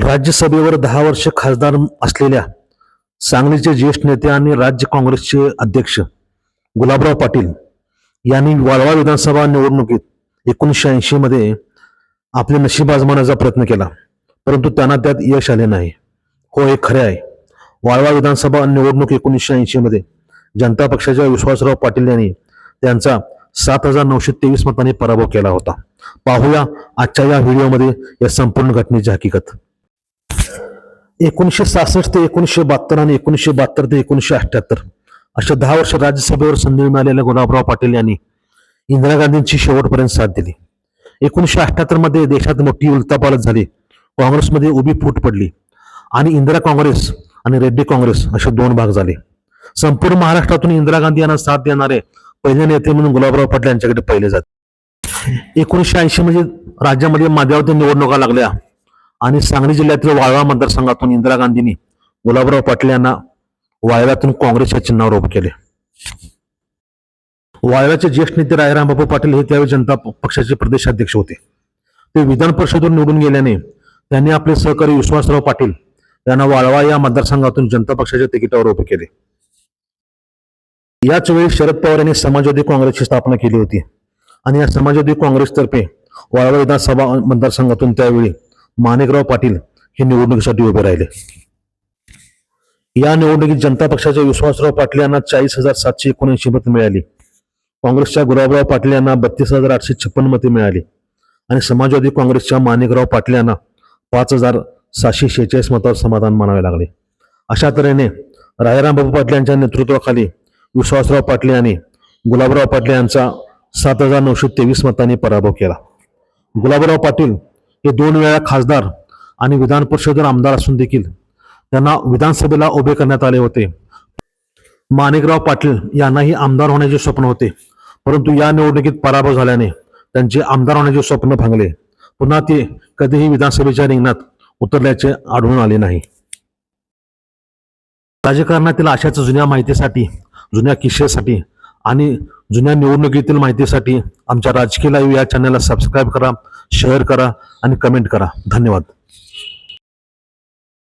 राज्यसभेवर 10 वर्ष खासदार असलेल्या सांगलीचे ज्येष्ठ नेते आणि राज्य काँग्रेसचे अध्यक्ष गुलाबराव पाटील यांनी वाळवा विधानसभा निवडणुकीत 1980 मध्ये आपले नशीब आजमावण्याचा प्रयत्न केला, परंतु त्यांना त्यात यश आले नाही. हो, हे खरे आहे. वाळवा विधानसभा निवडणूक 1980 मध्ये जनता पक्षाच्या विश्वासराव पाटील यांनी त्यांचा 7,923 मतांनी पराभव केला होता. पाहूया आजच्या या व्हिडिओमध्ये या संपूर्ण घटनेची हकीकत. 1966 ते 1972 आणि 1972 ते 1978 अशा 10 वर्ष राज्यसभेवर संधी मिळालेल्या गुलाबराव पाटील यांनी इंदिरा गांधींची शेवटपर्यंत साथ दिली. 1978 मध्ये देशात मोठी उलथापालथ झाली. काँग्रेसमध्ये उभी फूट पडली आणि इंदिरा काँग्रेस आणि रेड्डी काँग्रेस असे 2 भाग झाले. संपूर्ण महाराष्ट्रातून इंदिरा गांधी यांना साथ देणारे पहिले नेते म्हणून गुलाबराव पाटील यांच्याकडे पाहिले जाते. 1980 मध्ये राज्यामध्ये मध्यावधी निवडणुका लागल्या आणि सांगली जिल्ह्यातील वाळवा मतदारसंघातून इंदिरा गांधींनी गुलाबराव पाटील यांना वाळव्यातून काँग्रेसच्या चिन्हावर उभे केले. वाळव्याचे ज्येष्ठ नेते रायरामबापू पाटील हे त्यावेळी जनता पक्षाचे प्रदेशाध्यक्ष होते. ते विधान परिषदेवर निवडून गेल्याने त्यांनी आपले सहकारी विश्वासराव पाटील यांना वाळवा या मतदारसंघातून जनता पक्षाच्या तिकिटावर उभे केले. याच वेळी शरद पवार यांनी समाजवादी काँग्रेसची स्थापना केली होती आणि या समाजवादी काँग्रेसतर्फे वाळवा विधानसभा मतदारसंघातून त्यावेळी माणिकराव पाटील हे निवडणुकीसाठी उभे राहिले. या निवडणुकीत जनता पक्षाच्या विश्वासराव पाटील यांना 40,779 मते मिळाली. काँग्रेसच्या गुलाबराव पाटील यांना 32,856 मते मिळाली आणि समाजवादी काँग्रेसच्या माणिकराव पाटील यांना 5,746 मतांवर समाधान मानावे लागले. अशा तऱ्हेने रायरामबापू पाटील यांच्या नेतृत्वाखाली विश्वासराव पाटील यांनी गुलाबराव पाटील यांचा 7,923 मतांनी पराभव केला. गुलाबराव पाटील हे 2 वेळा खासदार आणि विधान परिषदेवर आमदार असून देखील त्यांना विधानसभेला उभे करण्यात आले होते. माणिकराव पाटील यांनाही आमदार होण्याचे स्वप्न होते, परंतु या निवडणुकीत पराभव झाल्याने त्यांचे आमदार होण्याचे स्वप्न भांगले. पुन्हा ते कधीही विधानसभेच्या रिंगणात उतरल्याचे आढळून आले नाही. राजकारणातील अशाच जुन्या माहितीसाठी, जुन्या किस्सेसाठी आणि जुन्या निवडणुकीतील माहितीसाठी आमच्या राजकीय लाईव्ह या चॅनलला सबस्क्राईब करा, शेअर करा आणि कमेंट करा. धन्यवाद.